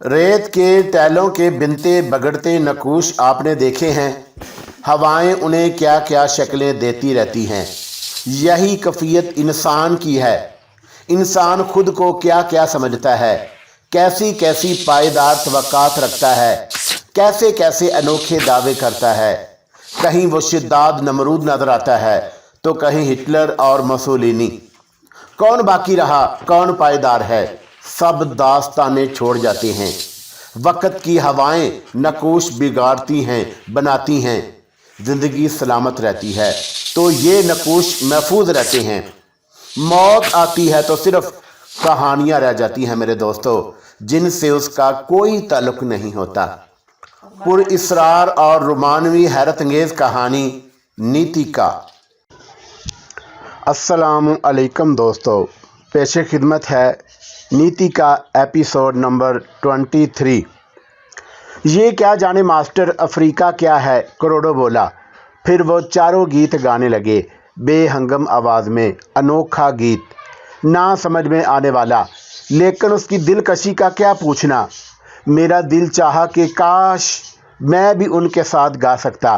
रेत के टैलों के बिनते बगड़ते नक्कूश आपने देखे हैं। हवाएं उन्हें क्या क्या शक्लें देती रहती हैं। यही कैफियत इंसान की है। इंसान खुद को क्या क्या समझता है, कैसी कैसी पायदार तवक्कात रखता है, कैसे कैसे अनोखे दावे करता है। कहीं वो शिद्दाद नमरूद नजर आता है तो कहीं हिटलर और मुसोलिनी। कौन बाकी रहा, कौन पायदार है? सब दास्ताने छोड़ जाते हैं। वक्त की हवाएं नक्कूश बिगाड़ती हैं, बनाती हैं। जिंदगी सलामत रहती है तो ये नक्कूश महफूज रहते हैं। मौत आती है तो सिर्फ कहानियां रह जाती हैं मेरे दोस्तों, जिनसे उसका कोई ताल्लुक नहीं होता। पुरइसरार और रोमानवी हैरत अंगेज कहानी नीति का। अस्सलामु अलैकुम दोस्तों, पेशे खिदमत है नीति का एपिसोड नंबर 23। ये क्या जाने मास्टर, अफ्रीका क्या है, करोड़ों बोला। फिर वो चारों गीत गाने लगे बेहंगम आवाज़ में। अनोखा गीत, ना समझ में आने वाला, लेकिन उसकी दिलकशी का क्या पूछना। मेरा दिल चाहा कि काश मैं भी उनके साथ गा सकता।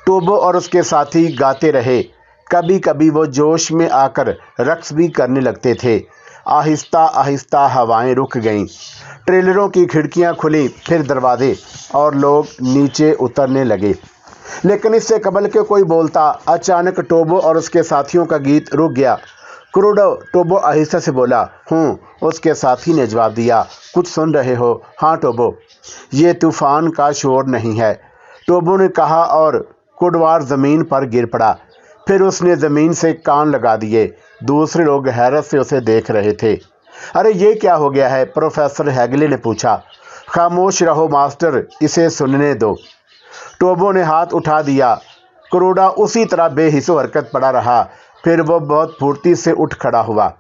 टोबो और उसके साथी गाते रहे। कभी कभी वो जोश में आकर रक्स भी करने लगते थे। आहिस्ता आहिस्ता हवाएं रुक गईं। ट्रेलरों की खिड़कियां खुली, फिर दरवाजे, और लोग नीचे उतरने लगे। लेकिन इससे कबल के कोई बोलता, अचानक टोबो और उसके साथियों का गीत रुक गया। क्रूडो, टोबो आहिस्ता से बोला। हूँ, उसके साथी ने जवाब दिया। कुछ सुन रहे हो? हाँ टोबो। ये तूफान का शोर नहीं है, टोबो ने कहा और कुड़वार ज़मीन पर गिर पड़ा। फिर उसने ज़मीन से कान लगा दिए। दूसरे लोग हैरत से उसे देख रहे थे। अरे ये क्या हो गया है? प्रोफेसर हैगले ने पूछा। खामोश रहो मास्टर, इसे सुनने दो। टोबो ने हाथ उठा दिया। क्रूडा उसी तरह बेहिस्सो हरकत पड़ा रहा। फिर वो बहुत फुर्ती से उठ खड़ा हुआ।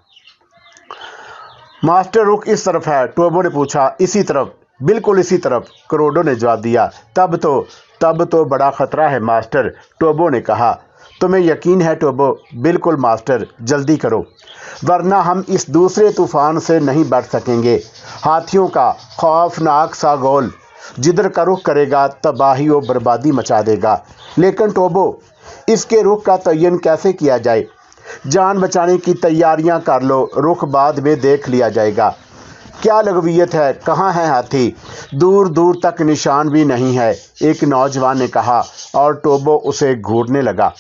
मास्टर रुख इस तरफ है, टोबो ने पूछा। इसी तरफ? बिल्कुल इसी तरफ, क्रोडो ने जवाब दिया। तब तो बड़ा खतरा है मास्टर, टोबो ने कहा। तुम्हें यकीन है टोबो? बिल्कुल मास्टर, जल्दी करो, वरना हम इस दूसरे तूफान से नहीं बच सकेंगे। हाथियों का खौफनाक सा गोल जिधर का रुख करेगा तबाही और बर्बादी मचा देगा। लेकिन टोबो, इसके रुख का तयन कैसे किया जाए? जान बचाने की तैयारियां कर लो, रुख बाद में देख लिया जाएगा। क्या लगवियत है, कहाँ है हाथी? दूर दूर तक निशान भी नहीं है, एक नौजवान ने कहा, और टोबो उसे घूरने लगा।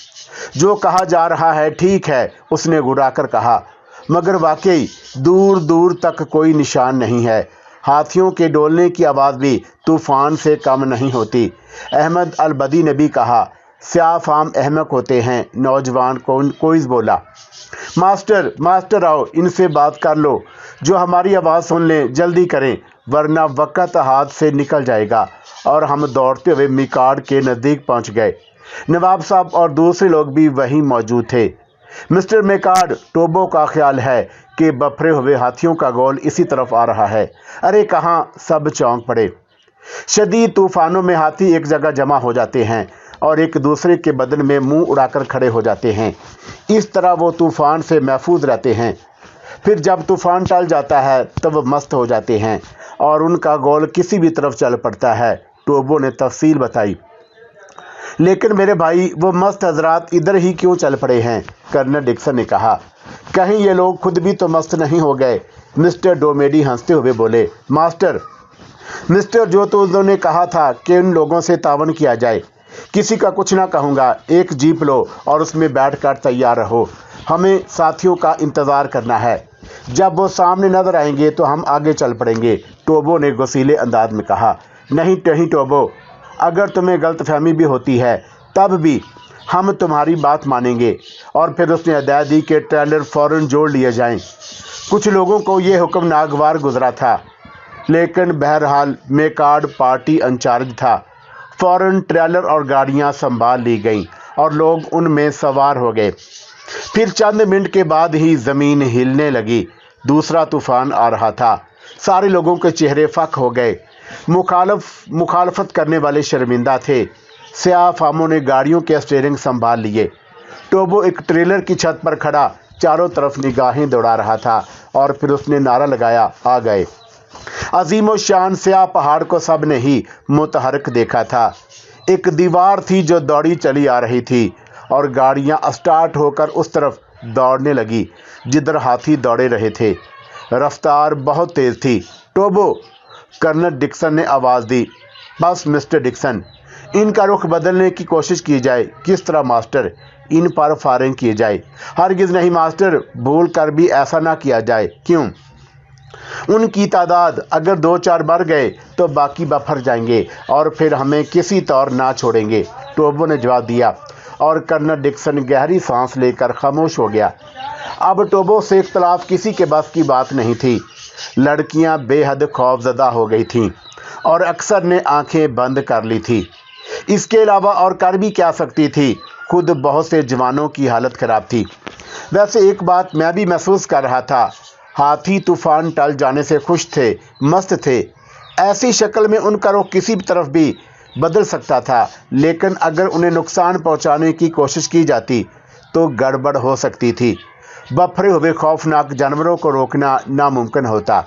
जो कहा जा रहा है ठीक है, उसने घुराकर कहा, मगर वाकई दूर दूर तक कोई निशान नहीं है। हाथियों के डोलने की आवाज़ भी तूफान से कम नहीं होती। अहमद अल बदी ने भी कहा। स्याफाम अहमक होते हैं, नौजवान कोई बोला। मास्टर आओ, इनसे बात कर लो, जो हमारी आवाज़ सुन लें, जल्दी करें, वरना वक्त हाथ से निकल जाएगा। और हम दौड़ते हुए मिकार्ड के नज़दीक पहुंच गए। नवाब साहब और दूसरे लोग भी वहीं मौजूद थे। मिस्टर मेकार्ड, टोबो का ख्याल है कि बफरे हुए हाथियों का गोल इसी तरफ आ रहा है। अरे कहाँ? सब चौंक पड़े। शदीद तूफानों में हाथी एक जगह जमा हो जाते हैं और एक दूसरे के बदन में मुंह उड़ाकर खड़े हो जाते हैं। इस तरह वो तूफान से महफूज रहते हैं। फिर जब तूफान टल जाता है तब वो मस्त हो जाते हैं और उनका गोल किसी भी तरफ चल पड़ता है, टोबो ने तफसील बताई। लेकिन मेरे भाई, वो मस्त हजरात इधर ही क्यों चल पड़े हैं? कर्नल डिक्सन ने कहा। कहीं ये लोग खुद भी तो मस्त नहीं हो गए? मिस्टर डोमेडी हंसते हुए बोले। मिस्टर, जो तो उन्होंने कहा था कि उन लोगों से तावन किया जाए। किसी का कुछ ना कहूँगा, एक जीप लो और उसमें बैठकर तैयार रहो। हमें साथियों का इंतज़ार करना है। जब वो सामने नजर आएंगे तो हम आगे चल पड़ेंगे, टोबो ने गुस्सीले अंदाज में कहा। नहीं टोबो, अगर तुम्हें गलतफहमी भी होती है तब भी हम तुम्हारी बात मानेंगे। और फिर उसने हदायत दी कि ट्रेलर फ़ौरन जोड़ लिए जाएं। कुछ लोगों को ये हुक्म नागवार गुजरा था, लेकिन बहरहाल मेकार्ड पार्टी इंचार्ज था। फ़ौरन ट्रेलर और गाड़ियां संभाल ली गईं और लोग उनमें सवार हो गए। फिर चंद मिनट के बाद ही ज़मीन हिलने लगी। दूसरा तूफान आ रहा था। सारे लोगों के चेहरे फक हो गए। मुखालफत करने वाले शर्मिंदा थे। स्याफामों ने गाड़ियों के स्टीयरिंग संभाल लिए। टोबो एक ट्रेलर की छत पर खड़ा चारों तरफ निगाहें दौड़ा रहा था और फिर उसने नारा लगाया, आ गए। अजीम व शान स्याह पहाड़ को सब ने ही मुतहरक देखा था। एक दीवार थी जो दौड़ी चली आ रही थी और गाड़ियां स्टार्ट होकर उस तरफ दौड़ने लगी जिधर हाथी दौड़े रहे थे। रफ्तार बहुत तेज़ थी। टोबो, कर्नल डिक्सन ने आवाज़ दी। बस मिस्टर डिक्सन, इनका रुख बदलने की कोशिश की जाए। किस तरह मास्टर? इन पर फायरिंग की जाए? हरगिज़ नहीं मास्टर, भूल कर भी ऐसा ना किया जाए। क्यों? उनकी तादाद अगर 2-4 मर गए तो बाकी बफर जाएंगे और फिर हमें किसी तौर ना छोड़ेंगे, टोबो ने जवाब दिया। और कर्नल डिक्सन गहरी सांस लेकर खामोश हो गया। अब टोबो से इख्तलाफ किसी के बस की बात नहीं थी। लड़कियां बेहद खौफजदा हो गई थीं और अक्सर ने आंखें बंद कर ली थी। इसके अलावा और कर भी क्या सकती थी? खुद बहुत से जवानों की हालत ख़राब थी। वैसे एक बात मैं भी महसूस कर रहा था, हाथी तूफान टल जाने से खुश थे, मस्त थे। ऐसी शक्ल में उनका रुख किसी भी तरफ भी बदल सकता था, लेकिन अगर उन्हें नुकसान पहुंचाने की कोशिश की जाती तो गड़बड़ हो सकती थी। बफरे हुए खौफनाक जानवरों को रोकना नामुमकिन होता।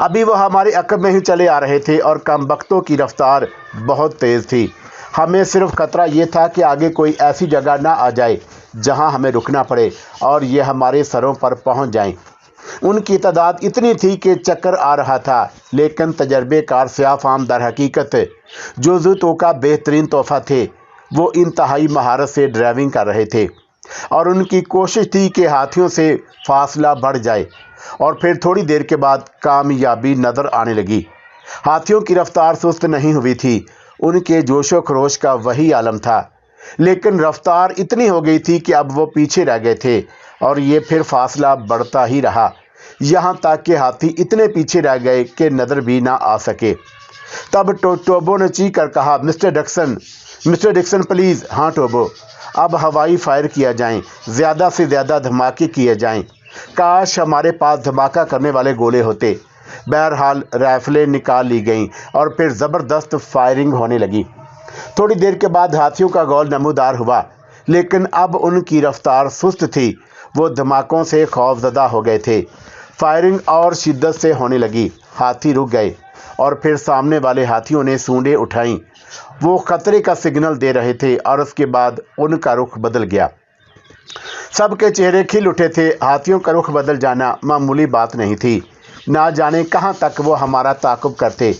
अभी वो हमारे अक़ब में ही चले आ रहे थे और कमबख्तों की रफ्तार बहुत तेज़ थी। हमें सिर्फ खतरा ये था कि आगे कोई ऐसी जगह ना आ जाए जहां हमें रुकना पड़े और ये हमारे सरों पर पहुंच जाएं। उनकी तादाद इतनी थी कि चक्कर आ रहा था, लेकिन तजर्बेकार स्याफ़ाम दर हकीकत जुज़ुतों का बेहतरीन तोहफ़ा थे। वो इंतहाई महारत से ड्राइविंग कर रहे थे और उनकी कोशिश थी कि हाथियों से फासला बढ़ जाए और फिर थोड़ी देर के बाद कामयाबी नज़र आने लगी। हाथियों की रफ्तार सुस्त नहीं हुई थी, उनके जोशो खरोश का वही आलम था, लेकिन रफ्तार इतनी हो गई थी कि अब वो पीछे रह गए थे और ये फिर फासला बढ़ता ही रहा, यहाँ तक कि हाथी इतने पीछे रह गए कि नज़र भी ना आ सके। तब टोबो ने चीख कर कहा, मिस्टर डिक्सन प्लीज़। हाँ टोबो, अब हवाई फायर किया जाएं, ज़्यादा से ज़्यादा धमाके किए जाएं। काश हमारे पास धमाका करने वाले गोले होते। बहरहाल राइफलें निकाल ली गईं और फिर ज़बरदस्त फायरिंग होने लगी। थोड़ी देर के बाद हाथियों का गौल नमूदार हुआ, लेकिन अब उनकी रफ्तार सुस्त थी। वो धमाकों से खौफजदा हो गए थे। फायरिंग और शिद्दत से होने लगी। हाथी रुक गए और फिर सामने वाले हाथियों ने सूंडें उठाईं। वो खतरे का सिग्नल दे रहे थे और उसके बाद उनका रुख बदल गया। सबके चेहरे खिल उठे थे। हाथियों का रुख बदल जाना मामूली बात नहीं थी। ना जाने कहाँ तक वो हमारा ताक़ुब करते।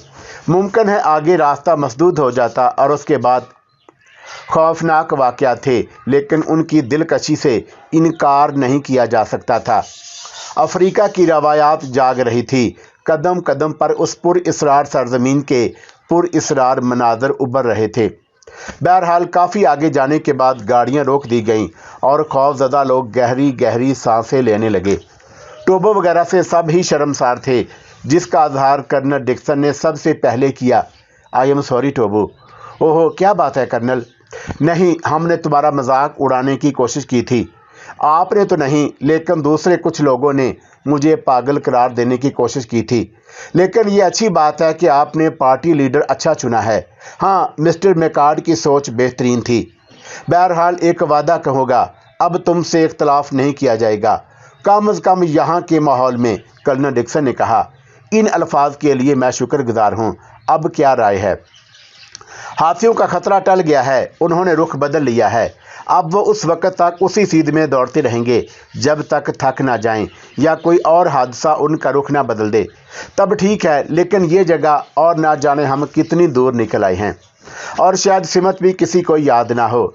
मुमकिन है आगे रास्ता मसदूद हो जाता और उसके बाद खौफनाक वाक़यात थे, लेकिन उनकी दिलकशी से इनकार नहीं किया जा सकता था। अफ्रीका की रवायात जाग रही थी। कदम कदम पर उस पुरइसरार सरजमीन के पुरइसरार मनाजर उभर रहे थे। बहरहाल काफ़ी आगे जाने के बाद गाड़ियां रोक दी गईं और खौफजदा लोग गहरी गहरी सांसें लेने लगे। टोबो वगैरह से सब ही शर्मसार थे, जिसका इज़हार कर्नल डिक्सन ने सबसे पहले किया। आई एम सॉरी टोबो। ओहो, क्या बात है कर्नल? नहीं, हमने तुम्हारा मजाक उड़ाने की कोशिश की थी। आपने तो नहीं, लेकिन दूसरे कुछ लोगों ने मुझे पागल करार देने की कोशिश की थी। लेकिन ये अच्छी बात है कि आपने पार्टी लीडर अच्छा चुना है। हाँ, मिस्टर मैकार्ड की सोच बेहतरीन थी। बहरहाल एक वादा कहूँगा, अब तुमसे इख्तलाफ नहीं किया जाएगा, कम अज़ कम यहाँ के माहौल में, कर्नल डिक्सन ने कहा। इन अल्फाज के लिए मैं शुक्रगुजार हूँ। अब क्या राय है? हाथियों का खतरा टल गया है, उन्होंने रुख बदल लिया है। अब वो उस वक़्त तक उसी सीध में दौड़ते रहेंगे जब तक थक ना जाएं या कोई और हादसा उनका रुख ना बदल दे। तब ठीक है, लेकिन ये जगह और ना जाने हम कितनी दूर निकल आए हैं और शायद सिमत भी किसी को याद ना हो।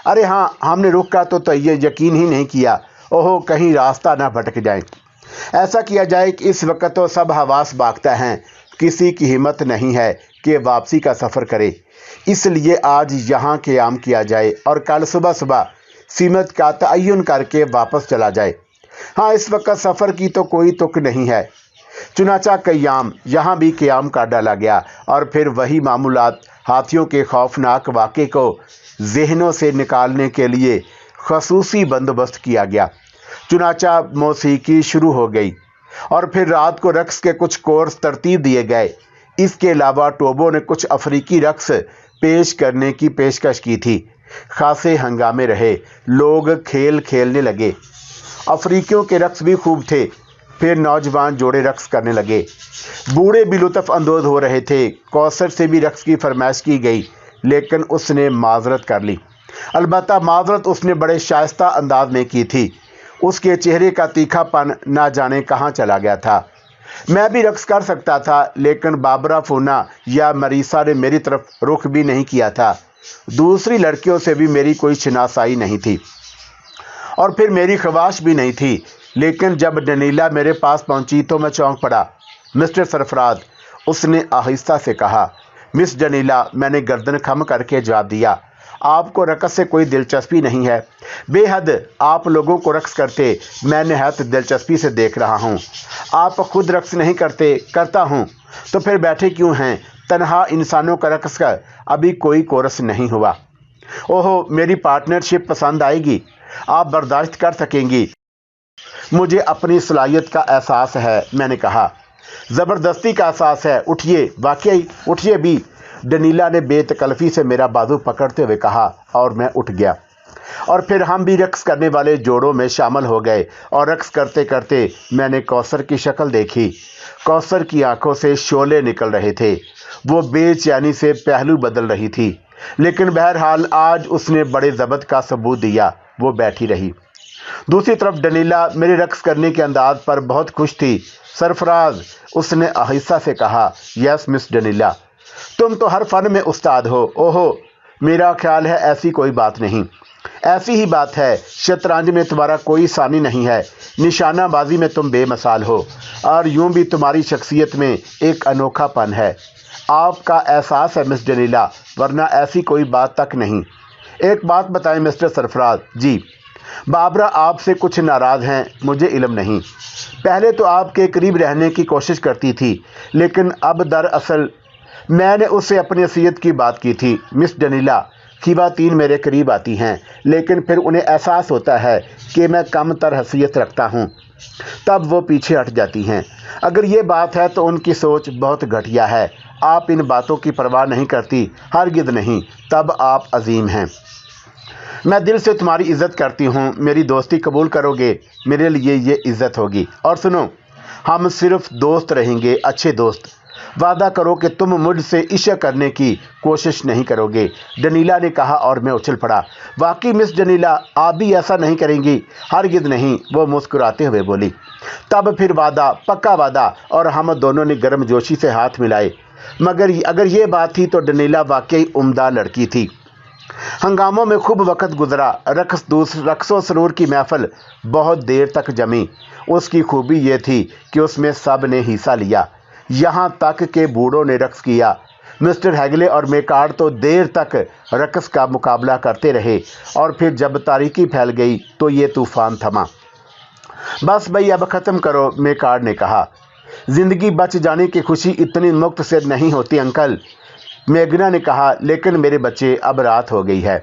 अरे हाँ, हमने रुक का तो ये यकीन ही नहीं किया। ओहो, कहीं रास्ता ना भटक जाए। ऐसा किया जाए कि इस वक्त तो सब हवास बागता हैं, किसी की हिम्मत नहीं है कि वापसी का सफ़र करे। इसलिए आज यहाँ क़याम किया जाए और कल सुबह सुबह सीमत का तयन करके वापस चला जाए। हाँ, इस वक्त सफ़र की तो कोई तुक नहीं है। चुनाचा क़याम यहाँ भी क़याम कर डाला गया और फिर वही मामूलात। हाथियों के खौफनाक वाक़े को जहनों से निकालने के लिए खसूसी बंदोबस्त किया गया। चुनाचा मौसीकी शुरू हो गई और फिर रात को रक्स के कुछ कोर्स तरतीब दिए गए। इसके अलावा टोबो ने कुछ अफ्रीकी रक्स पेश करने की पेशकश की थी। खासे हंगामे रहे, लोग खेल खेलने लगे। अफ्रीकियों के रक्स भी खूब थे। फिर नौजवान जोड़े रक्स करने लगे। बूढ़े भी लुत्फ़ अंदोज़ हो रहे थे। कौसर से भी रक्स की फरमाइश की गई, लेकिन उसने माजरत कर ली। अलबत्ता माजरत उसने बड़े शाइस्ता अंदाज में की थी। उसके चेहरे का तीखापन ना जाने कहाँ चला गया था। मैं भी रक्स कर सकता था, लेकिन बाबरा फूना या मरीसा ने मेरी तरफ रुख भी नहीं किया था। दूसरी लड़कियों से भी मेरी कोई शनासाई नहीं थी और फिर मेरी ख्वाहिश भी नहीं थी। लेकिन जब डनीला मेरे पास पहुंची तो मैं चौंक पड़ा। मिस्टर सरफराज, उसने आहिस्ता से कहा। मिस डनीला, मैंने गर्दन खम करके जवाब दिया। आपको रक़स से कोई दिलचस्पी नहीं है। बेहद आप लोगों को रक़स करते मैं निहायत दिलचस्पी से देख रहा हूँ। आप खुद रक़स नहीं करते, करता हूँ, तो फिर बैठे क्यों हैं? तन्हा इंसानों का रक़स का अभी कोई कोरस नहीं हुआ। ओहो, मेरी पार्टनरशिप पसंद आएगी, आप बर्दाश्त कर सकेंगी। मुझे अपनी सलाहियत का एहसास है, मैंने कहा। ज़बरदस्ती का एहसास है। उठिए, वाकई उठिए भी। डनीला ने बेतकल्फ़ी से मेरा बाजू पकड़ते हुए कहा और मैं उठ गया। और फिर हम भी रक़स करने वाले जोड़ों में शामिल हो गए और रक़स करते करते मैंने कौसर की शक्ल देखी। कौसर की आंखों से शोले निकल रहे थे। वो बेचैनी से पहलू बदल रही थी, लेकिन बहरहाल आज उसने बड़े ज़बत का सबूत दिया। वो बैठी रही। दूसरी तरफ डनीला मेरे रक़स करने के अंदाज पर बहुत खुश थी। सरफराज, उसने आहिस्ता से कहा। यस मिस डनीला, तुम तो हर फन में उस्ताद हो। ओहो, मेरा ख्याल है ऐसी कोई बात नहीं। ऐसी ही बात है, शतरंज में तुम्हारा कोई सानी नहीं है। निशानाबाजी में तुम बेमिसाल हो और यूं भी तुम्हारी शख्सियत में एक अनोखापन है। आपका एहसास है मिस डनीला, वरना ऐसी कोई बात तक नहीं। एक बात बताएं मिस्टर सरफराज जी, बाबरा आपसे कुछ नाराज़ हैं? मुझे इल्म नहीं। पहले तो आपके करीब रहने की कोशिश करती थी, लेकिन अब दरअसल मैंने उससे अपनी हैसियत की बात की थी। मिस डनीला, ख़वातीन मेरे करीब आती हैं, लेकिन फिर उन्हें एहसास होता है कि मैं कम तर हैसियत रखता हूँ, तब वो पीछे हट जाती हैं। अगर ये बात है तो उनकी सोच बहुत घटिया है। आप इन बातों की परवाह नहीं करती, हरगिज़ नहीं। तब आप अजीम हैं। मैं दिल से तुम्हारी इज़्ज़त करती हूँ। मेरी दोस्ती कबूल करोगे? मेरे लिए ये इज़्ज़त होगी। और सुनो, हम सिर्फ दोस्त रहेंगे, अच्छे दोस्त। वादा करो कि तुम मुझसे इश्क करने की कोशिश नहीं करोगे। डनीला ने कहा और मैं उछल पड़ा। वाकई मिस डनीला, आप भी ऐसा नहीं करेंगी? हरगिज़ नहीं, वो मुस्कुराते हुए बोली। तब फिर वादा, पक्का वादा। और हम दोनों ने गर्मजोशी से हाथ मिलाए। मगर अगर ये बात थी तो डनीला वाकई उम्दा लड़की थी। हंगामों में खूब वक्त गुजरा। रक़्स सरूर की महफिल बहुत देर तक जमी। उसकी खूबी ये थी कि उसमें सब ने हिस्सा लिया, यहाँ तक के बूढ़ों ने रक़्स किया। मिस्टर हैगले और मेकार्ड तो देर तक रक़्स का मुकाबला करते रहे और फिर जब तारीकी फैल गई तो ये तूफ़ान थमा। बस भाई, अब ख़त्म करो, मेकार्ड ने कहा। ज़िंदगी बच जाने की खुशी इतनी मुक्त से नहीं होती अंकल, मैगना ने कहा। लेकिन मेरे बच्चे, अब रात हो गई है,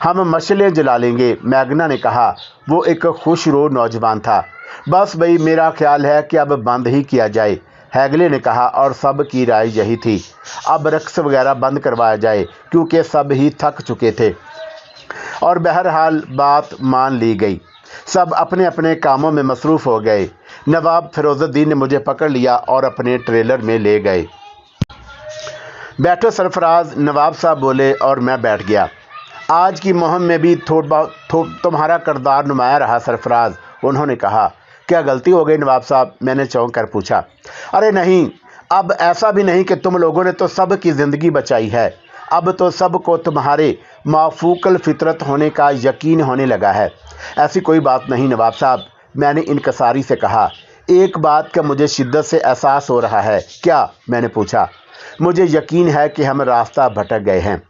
हम मशलें जला लेंगे, मैगना ने कहा। वो एक खुशरो नौजवान था। बस भाई, मेरा ख्याल है कि अब बंद ही किया जाए, हैगले ने कहा। और सब की राय यही थी, अब रक़्स वगैरह बंद करवाया जाए, क्योंकि सब ही थक चुके थे। और बहरहाल बात मान ली गई। सब अपने अपने कामों में मसरूफ़ हो गए। नवाब फिरोज़ुद्दीन ने मुझे पकड़ लिया और अपने ट्रेलर में ले गए। बैठो सरफराज, नवाब साहब बोले और मैं बैठ गया। आज की मुहिम में भी तुम्हारा किरदार नुमाया रहा सरफराज, उन्होंने कहा। क्या गलती हो गई नवाब साहब? मैंने चौंक कर पूछा। अरे नहीं, अब ऐसा भी नहीं कि तुम लोगों ने तो सब की ज़िंदगी बचाई है। अब तो सबको तुम्हारे माफूकल फितरत होने का यकीन होने लगा है। ऐसी कोई बात नहीं नवाब साहब, मैंने इनकसारी से कहा। एक बात का मुझे शिद्दत से एहसास हो रहा है। क्या? मैंने पूछा। मुझे यकीन है कि हम रास्ता भटक गए हैं।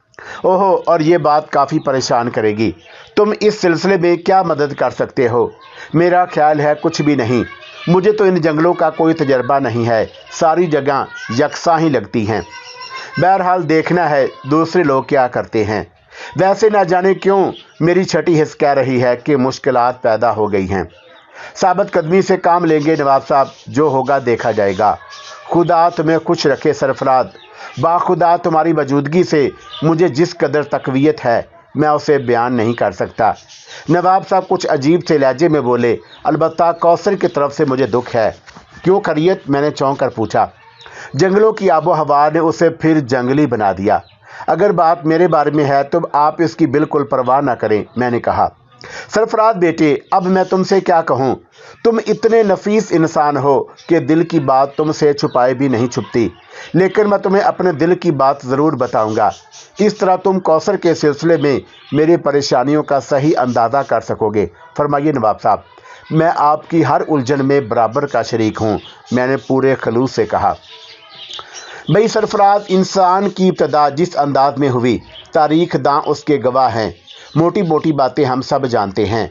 ओहो, और ये बात काफ़ी परेशान करेगी। तुम इस सिलसिले में क्या मदद कर सकते हो? मेरा ख्याल है कुछ भी नहीं। मुझे तो इन जंगलों का कोई तजर्बा नहीं है, सारी जगह यकसा ही लगती हैं। बहरहाल देखना है दूसरे लोग क्या करते हैं। वैसे ना जाने क्यों मेरी छठी हिस्स कह रही है कि मुश्किलात पैदा हो गई हैं। साबित कदमी से काम लेंगे नवाब साहब, जो होगा देखा जाएगा। खुदा तुम्हें खुश रखे सरफराज। बाखुदा तुम्हारी मौजूदगी से मुझे जिस कदर तकवीयत है, मैं उसे बयान नहीं कर सकता। नवाब साहब कुछ अजीब से लहजे में बोले, अलबत्ता कौसर की तरफ से मुझे दुख है। क्यों खैरियत? मैंने चौंक कर पूछा। जंगलों की आबो हवा ने उसे फिर जंगली बना दिया। अगर बात मेरे बारे में है तो आप इसकी बिल्कुल परवाह ना करें, मैंने कहा। सरफराज बेटे, अब मैं तुमसे क्या कहूँ? तुम इतने नफीस इंसान हो कि दिल की बात तुमसे छुपाए भी नहीं छुपती, लेकिन मैं तुम्हें अपने दिल की बात ज़रूर बताऊंगा। इस तरह तुम कौसर के सिलसिले में मेरी परेशानियों का सही अंदाज़ा कर सकोगे। फरमाइए नवाब साहब, मैं आपकी हर उलझन में बराबर का शरीक हूँ, मैंने पूरे खलूस से कहा। भाई सरफराज, इंसान की इब्तदा जिस अंदाज में हुई, तारीख दां उसके गवाह हैं। मोटी मोटी बातें हम सब जानते हैं।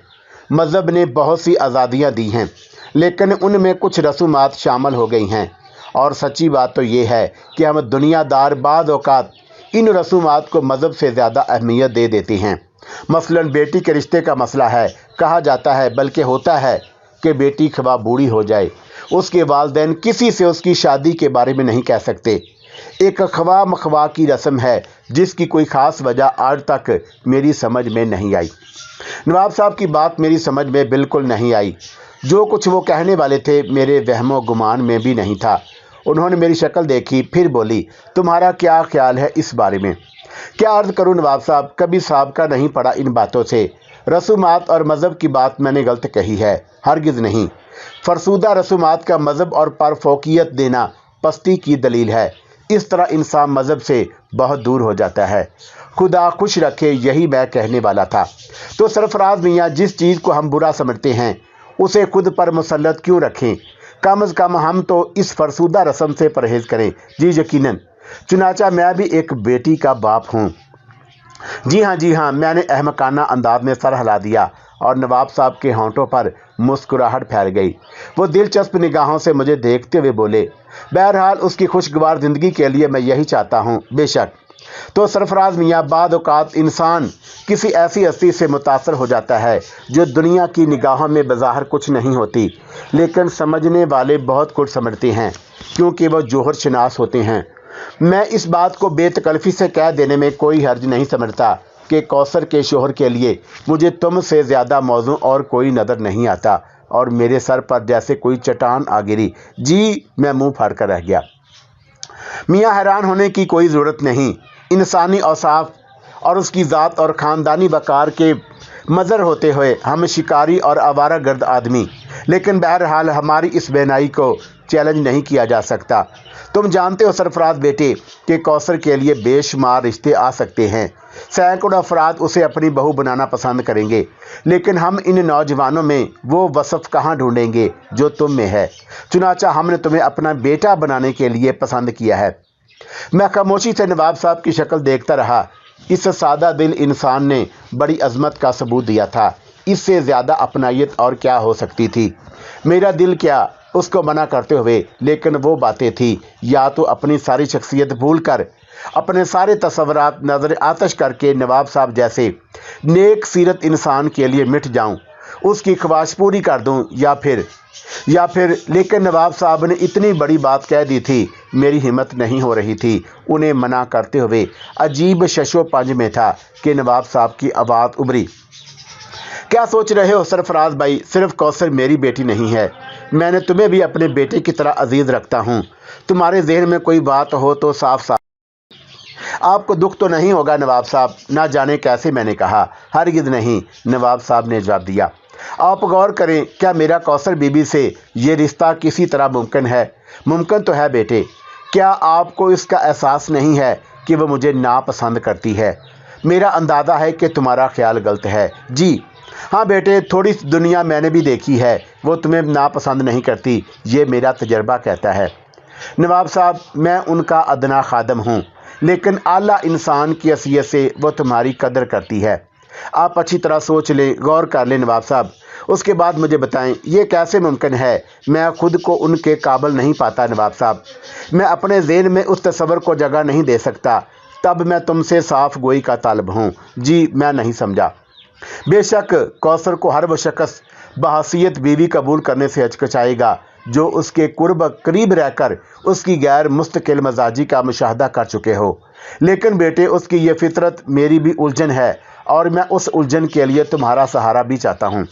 मज़हब ने बहुत सी आज़ादियाँ दी हैं, लेकिन उनमें कुछ रसूमात शामिल हो गई हैं। और सच्ची बात तो ये है कि हम दुनियादार बाज़ औक़ात इन रसूमात को मज़हब से ज़्यादा अहमियत दे देते हैं। मसलन बेटी के रिश्ते का मसला है, कहा जाता है, बल्कि होता है, कि बेटी ख्वाह बूढ़ी हो जाए, उसके वालिदैन किसी से उसकी शादी के बारे में नहीं कह सकते। एक ख्वाह मख्वाह की रस्म है जिसकी कोई ख़ास वजह आज तक मेरी समझ में नहीं आई। नवाब साहब की बात मेरी समझ में बिल्कुल नहीं आई। जो कुछ वो कहने वाले थे मेरे वहमो गुमान में भी नहीं था। उन्होंने मेरी शक्ल देखी, फिर बोली, तुम्हारा क्या ख्याल है इस बारे में? क्या अर्ज़ करूं नवाब साहब, कभी साबका नहीं पड़ा इन बातों से। रसूमात और मज़हब की बात मैंने गलत कही है? हरगिज़ नहीं। फरसूदा रसूमात का मज़हब और पर फोकियत देना पस्ती की दलील है। इस तरह इंसान मज़हब से बहुत दूर हो जाता है। खुदा खुश रखे, यही मैं कहने वाला था। तो सरफराज मियाँ, जिस चीज़ को हम बुरा समझते हैं उसे खुद पर मुसल्लत क्यों रखें? कम अज़ कम हम तो इस फरसूदा रस्म से परहेज़ करें। जी यकीनन। चुनाचा मैं भी एक बेटी का बाप हूँ। जी हाँ, मैंने अहमकाना अंदाज में सर हिला दिया और नवाब साहब के होंठों पर मुस्कुराहट फैल गई। वो दिलचस्प निगाहों से मुझे देखते हुए बोले, बहरहाल उसकी खुशगवार ज़िंदगी के लिए मैं यही चाहता हूँ। बेशक। तो सरफराज मियाँ, बाद औक़ात इंसान किसी ऐसी हस्ती से मुतासर हो जाता है जो दुनिया की निगाहों में बज़ाहिर कुछ नहीं होती, लेकिन समझने वाले बहुत कुछ समझते हैं, क्योंकि वह जोहर शनास होते हैं। मैं इस बात को बेतकल्फ़ी से कह देने में कोई हर्ज नहीं समझता कि कौसर के शोहर के लिए मुझे तुमसे ज़्यादा मौजू और कोई नज़र नहीं आता, और मेरे सर पर जैसे कोई चट्टान आ गिरी। जी, मैं मुंह फाड़ कर रह गया। मियाँ, हैरान होने की कोई ज़रूरत नहीं। इंसानी औसाफ और उसकी ज़ात और ख़ानदानी वक़ार के मज़र होते हुए हम शिकारी और आवारा गर्द आदमी, लेकिन बहरहाल हमारी इस बेनाई को चैलेंज नहीं किया जा सकता। तुम जानते हो सरफराज बेटे कि कौसर के लिए बेशुमार रिश्ते आ सकते हैं। सैकड़ों अफराद उसे अपनी बहू बनाना पसंद करेंगे, लेकिन हम इन नौजवानों में वो वसफ़ कहाँ ढूंढेंगे जो तुम में है। चुनाचा हमने तुम्हें अपना बेटा बनाने के लिए पसंद किया है। मैं खामोशी से नवाब साहब की शक्ल देखता रहा। इस सादा दिल इंसान ने बड़ी अजमत का सबूत दिया था। इससे ज़्यादा अपनायत और क्या हो सकती थी? मेरा दिल क्या उसको मना करते हुए, लेकिन वो बातें थी, या तो अपनी सारी शख्सियत भूल कर अपने सारे तसव्वुरात नज़र आतश करके नवाब साहब जैसे नेक सीरत इंसान के लिए मिट जाऊं, उसकी ख्वाहिश पूरी कर दूं, या फिर लेकिन नवाब साहब ने इतनी बड़ी बात कह दी थी, मेरी हिम्मत नहीं हो रही थी उन्हें मना करते हुए। अजीब शशो पंज में था कि नवाब साहब की आवाज़ उभरी, क्या सोच रहे हो सरफराज भाई? सिर्फ कौसर मेरी बेटी नहीं है, मैंने तुम्हें भी अपने बेटे की तरह अजीज़ रखता हूँ। तुम्हारे जहन में कोई बात हो तो साफ साफ। आपको दुख तो नहीं होगा नवाब साहब? ना जाने कैसे मैंने कहा। हरगिज़ नहीं, नवाब साहब ने जवाब दिया। आप गौर करें, क्या मेरा कौसर बीबी से ये रिश्ता किसी तरह मुमकिन है? मुमकिन तो है बेटे। क्या आपको इसका एहसास नहीं है कि वह मुझे नापसंद करती है? मेरा अंदाज़ा है कि तुम्हारा ख्याल गलत है। जी हाँ बेटे, थोड़ी दुनिया मैंने भी देखी है, वो तुम्हें नापसंद नहीं करती, ये मेरा तजर्बा कहता है। नवाब साहब, मैं उनका अदना खादम हूँ, लेकिन आला इंसान की हैसियत से वो तुम्हारी कदर करती है। आप अच्छी तरह सोच लें, गौर कर लें नवाब साहब, उसके बाद मुझे बताएं ये कैसे मुमकिन है। मैं खुद को उनके काबिल नहीं पाता नवाब साहब, मैं अपने ज़हन में उस तस्वर को जगह नहीं दे सकता। तब मैं तुमसे साफ गोई का तालब हूँ। जी, मैं नहीं समझा। बेशक कौसर को हर वो शख्स बहसीयत बीवी कबूल करने से हिचकिचाएगा जो उसके करीब रहकर उसकी गैर मुस्तकिल मजाजी का मुशाहदा कर चुके हो, लेकिन बेटे उसकी ये फितरत मेरी भी उलझन है और मैं उस उलझन के लिए तुम्हारा सहारा भी चाहता हूँ।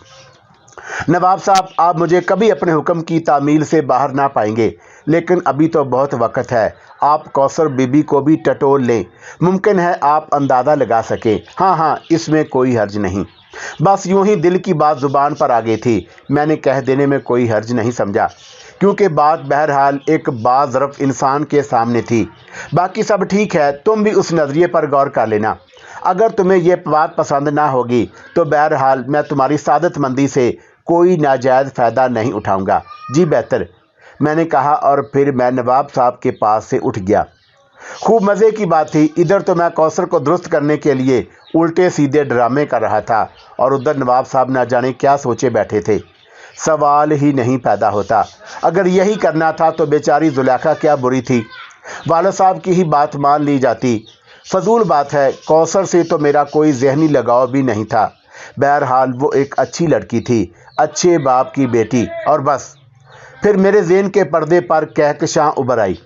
नवाब साहब, आप मुझे कभी अपने हुक्म की तामील से बाहर ना पाएंगे, लेकिन अभी तो बहुत वक्त है। आप कौसर बीबी को भी टटोल लें, मुमकिन है आप अंदाज़ा लगा सकें। हाँ हाँ, इसमें कोई हर्ज नहीं। बस यूं ही दिल की बात ज़ुबान पर आ गई थी। मैंने कह देने में कोई हर्ज नहीं समझा, क्योंकि बात बहरहाल एक बाज़रफ़ इंसान के सामने थी। बाकी सब ठीक है, तुम भी उस नज़रिए पर गौर कर लेना। अगर तुम्हें ये बात पसंद ना होगी तो बहरहाल मैं तुम्हारी सादतमंदी से कोई नाजायज़ फ़ायदा नहीं उठाऊंगा। जी बेहतर, मैंने कहा, और फिर मैं नवाब साहब के पास से उठ गया। खूब मज़े की बात थी। इधर तो मैं कौसर को दुरुस्त करने के लिए उल्टे सीधे ड्रामे कर रहा था, और उधर नवाब साहब ना जाने क्या सोचे बैठे थे। सवाल ही नहीं पैदा होता। अगर यही करना था तो बेचारी जुलेखा क्या बुरी थी, वालिद साहब की ही बात मान ली जाती। फजूल बात है, कौसर से तो मेरा कोई जहनी लगाव भी नहीं था। बहरहाल वो एक अच्छी लड़की थी, अच्छे बाप की बेटी, और बस। फिर मेरे ज़हन के पर्दे पर कहकशां उभर आई,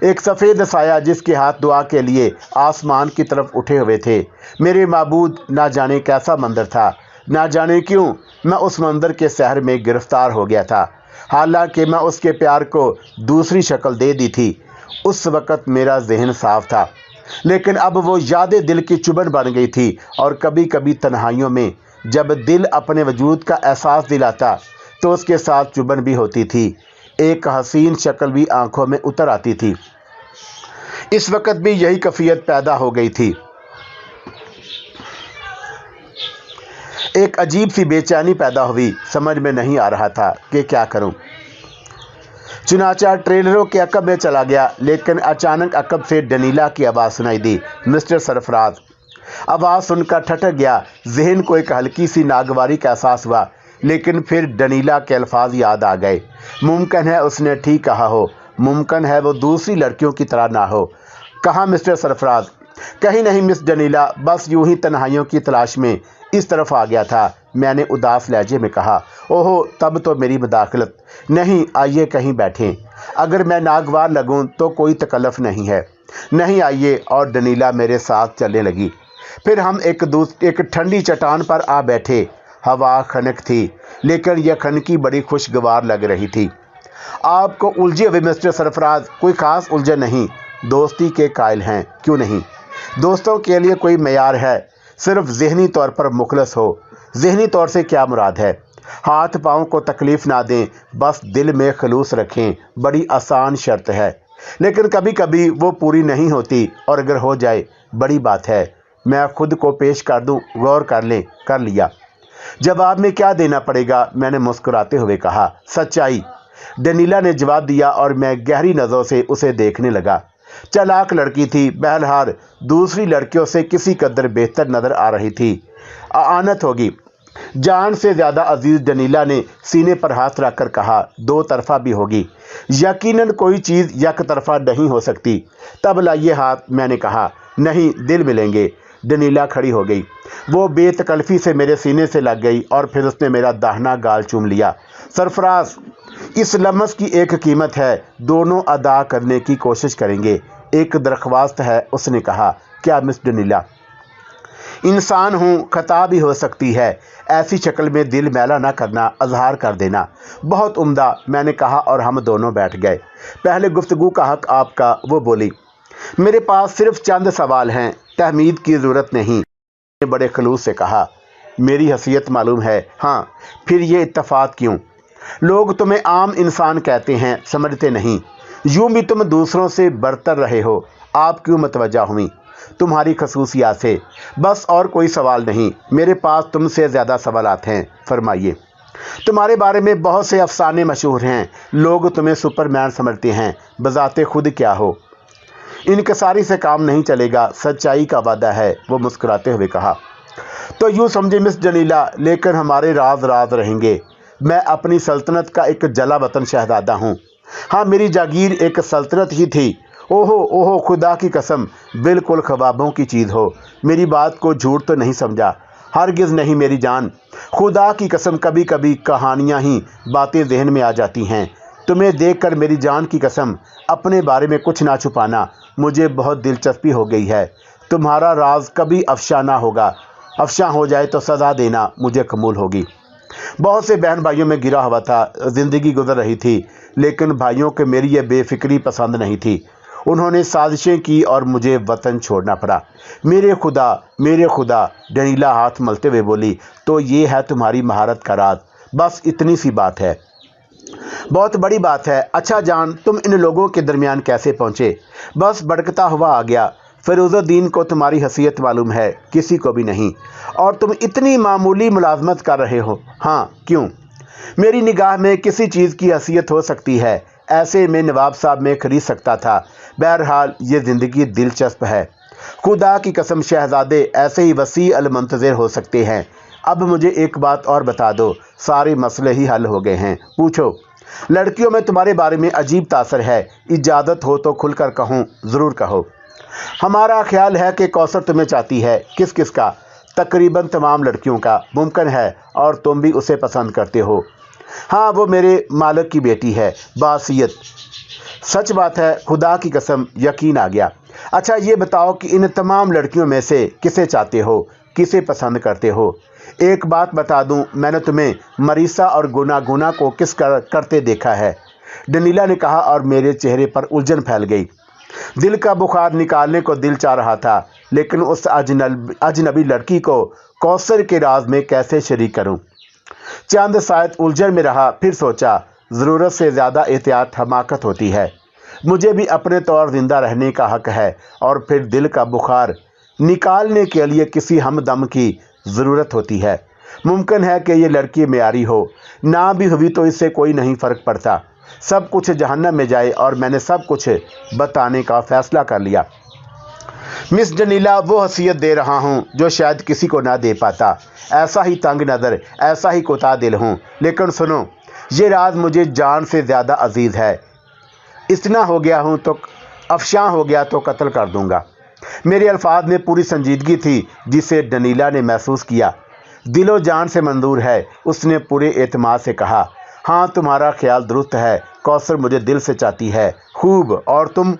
एक सफ़ेद साया जिसके हाथ दुआ के लिए आसमान की तरफ उठे हुए थे। मेरे माबूद, ना जाने कैसा मंजर था, ना जाने क्यों मैं उस मंजर के सहर में गिरफ्तार हो गया था। हालांकि मैं उसके प्यार को दूसरी शक्ल दे दी थी। उस वक़्त मेरा जहन साफ था, लेकिन अब वो यादें दिल की चुभन बन गई थी, और कभी कभी तन्हाइयों में जब दिल अपने वजूद का एहसास दिलाता तो उसके साथ चुभन भी होती थी। एक हसीन शक्ल भी आंखों में उतर आती थी। इस वक्त भी यही कैफियत पैदा हो गई थी। एक अजीब सी बेचैनी पैदा हुई। समझ में नहीं आ रहा था कि क्या करूं। चुनाचा ट्रेलरों के अकब में चला गया, लेकिन अचानक अकब से डनीला की आवाज़ सुनाई दी, मिस्टर सरफराज। आवाज़ सुनकर ठठक गया। जहन को एक हल्की सी नागवारी का एहसास हुआ, लेकिन फिर डनीला के अल्फाज याद आ गए। मुमकिन है उसने ठीक कहा हो, मुमकिन है वो दूसरी लड़कियों की तरह ना हो। कहाँ मिस्टर सरफराज? कहीं नहीं मिस डनीला, बस यूं ही तन्हाइयों की तलाश में इस तरफ आ गया था, मैंने उदास लहजे में कहा। ओहो, तब तो मेरी मुदाखलत नहीं। आइए कहीं बैठें। अगर मैं नागवार लगूं तो कोई तकल्लुफ़ नहीं है। नहीं, आइए। और डनीला मेरे साथ चलने लगी। फिर हम एक ठंडी चट्टान पर आ बैठे। हवा खनक थी, लेकिन यह खनकी बड़ी खुशगवार लग रही थी। आपको उलझे हुए मिस्टर सरफराज? कोई ख़ास उलझन नहीं, दोस्ती के कायल हैं, क्यों नहीं? दोस्तों के लिए कोई मेयार है, सिर्फ ज़हनी तौर पर मुखलस हो। ज़हनी तौर से क्या मुराद है? हाथ पाँव को तकलीफ़ ना दें, बस दिल में खलूस रखें। बड़ी आसान शर्त है, लेकिन कभी कभी वो पूरी नहीं होती, और अगर हो जाए बड़ी बात है। मैं खुद को पेश कर दूं, गौर कर लें। कर लिया। जवाब में क्या देना पड़ेगा? मैंने मुस्कुराते हुए कहा, सच्चाई। डनीला ने जवाब दिया, और मैं गहरी नज़रों से उसे देखने लगा। चालाक लड़की थी, बहरहाल दूसरी लड़कियों से किसी कदर बेहतर नज़र आ रही थी। आनत होगी। जान से ज़्यादा अजीज़ डनीला ने सीने पर हाथ रखकर कहा, दो तरफा भी होगी। यकीनन कोई चीज़ एक तरफा नहीं हो सकती। तब लाइए हाथ, मैंने कहा। नहीं, दिल मिलेंगे। डनीला खड़ी हो गई। वो बेतकल्फ़ी से मेरे सीने से लग गई, और फिर उसने मेरा दाहिना गाल चूम लिया। सरफराज, इस लम्स की एक कीमत है, दोनों अदा करने की कोशिश करेंगे। एक दरख्वास्त है, उसने कहा। क्या मिस डनीला? इंसान हूँ, खता भी हो सकती है। ऐसी शक्ल में दिल मैला ना करना, अजहार कर देना। बहुत उम्दा, मैंने कहा, और हम दोनों बैठ गए। पहले गुफ्तगू का हक आपका। वो बोली, मेरे पास सिर्फ चंद सवाल हैं, तहमीद की ज़रूरत नहीं। मैंने बड़े खलूस से कहा, मेरी हैसियत मालूम है। हाँ, फिर ये इत्तफाक क्यों? लोग तुम्हें आम इंसान कहते हैं, समझते नहीं। यूं भी तुम दूसरों से बरतर रहे हो। आप क्यों मतवज्जा हुई? तुम्हारी खसूसियात से, बस, और कोई सवाल नहीं। मेरे पास तुमसे ज़्यादा सवालात हैं, फरमाइए। तुम्हारे बारे में बहुत से अफसाने मशहूर हैं। लोग तुम्हें सुपरमैन समझते हैं, बजाते खुद क्या हो। इनकसारी से काम नहीं चलेगा, सच्चाई का वादा है, वो मुस्कुराते हुए कहा। तो यूँ समझे मिस डनीला, लेकिन हमारे राज राज रहेंगे। मैं अपनी सल्तनत का एक जला वतन शहजादा हूँ। हाँ, मेरी जागीर एक सल्तनत ही थी। ओहो ओहो, खुदा की कसम, बिल्कुल ख्वाबों की चीज़ हो। मेरी बात को झूठ तो नहीं समझा? हरगिज़ नहीं मेरी जान, खुदा की कसम। कभी कभी कहानियाँ ही बातें जहन में आ जाती हैं। तुम्हें देखकर मेरी जान की कसम, अपने बारे में कुछ ना छुपाना। मुझे बहुत दिलचस्पी हो गई है। तुम्हारा राज कभी अफशा ना होगा। अफशां हो जाए तो सज़ा देना मुझे कबूल होगी। बहुत से बहन भाइयों में गिरा हुआ था, ज़िंदगी गुजर रही थी, लेकिन भाइयों को मेरी ये बेफिक्री पसंद नहीं थी। उन्होंने साजिशें की और मुझे वतन छोड़ना पड़ा। मेरे खुदा, डनीला हाथ मलते हुए बोली, तो ये है तुम्हारी महारत का राज, बस इतनी सी बात है। बहुत बड़ी बात है। अच्छा जान, तुम इन लोगों के दरमियान कैसे पहुँचे? बस भड़कता हुआ आ गया। फिरोजुद्दीन को तुम्हारी हैसियत मालूम है, किसी को भी नहीं। और तुम इतनी मामूली मुलाजमत कर रहे हो। हाँ, क्यों? मेरी निगाह में किसी चीज़ की हैसियत हो सकती है, ऐसे में नवाब साहब में खरीद सकता था। बहरहाल ये ज़िंदगी दिलचस्प है। खुदा की कसम शहजादे ऐसे ही वसी अल मुंतज़िर हो सकते हैं। अब मुझे एक बात और बता दो, सारे मसले ही हल हो गए हैं। पूछो। लड़कियों में तुम्हारे बारे में अजीब तासर है। इजाज़त हो तो खुलकर कहूँ, ज़रूर कहो। हमारा ख्याल है कि कौसर तुम्हें चाहती है। किस किस का? तकरीबन तमाम लड़कियों का। मुमकिन है, और तुम भी उसे पसंद करते हो। हाँ, वो मेरे मालिक की बेटी है, बासियत। सच बात है, खुदा की कसम यकीन आ गया। अच्छा ये बताओ कि इन तमाम लड़कियों में से किसे चाहते हो, किसे पसंद करते हो? एक बात बता दूं, मैंने तुम्हें मरीसा और गुना को किस करते देखा है। डनीला ने कहा, और मेरे चेहरे पर उलझन फैल गई। दिल का बुखार निकालने को दिल चाह रहा था, लेकिन उस अजनबी लड़की को कौसर के राज में कैसे शरीक करूं? चंद शायद उलझन में रहा, फिर सोचा, ज़रूरत से ज़्यादा एहतियात हमाकत होती है। मुझे भी अपने तौर जिंदा रहने का हक है, और फिर दिल का बुखार निकालने के लिए किसी हमदम की ज़रूरत होती है। मुमकिन है कि ये लड़की मेयारी हो, ना भी हुई तो इससे कोई नहीं फ़र्क पड़ता। सब कुछ जहन्नम में जाए, और मैंने सब कुछ बताने का फ़ैसला कर लिया। मिस डनीला, वो हसीयत दे रहा हूँ जो शायद किसी को ना दे पाता। ऐसा ही तंग नज़र, ऐसा ही कोता दिल हूँ। लेकिन सुनो, ये राज मुझे जान से ज़्यादा अजीज़ है। इतना हो गया हूँ तो अफशां हो गया तो कत्ल कर दूँगा। मेरे अल्फाज में पूरी संजीदगी थी, जिसे डनीला ने महसूस किया। दिलो जान से मंजूर है, उसने पूरे एतमाद से कहा। हाँ, तुम्हारा ख्याल दुरुस्त है। कौसर मुझे दिल से चाहती है, खूब। और तुम?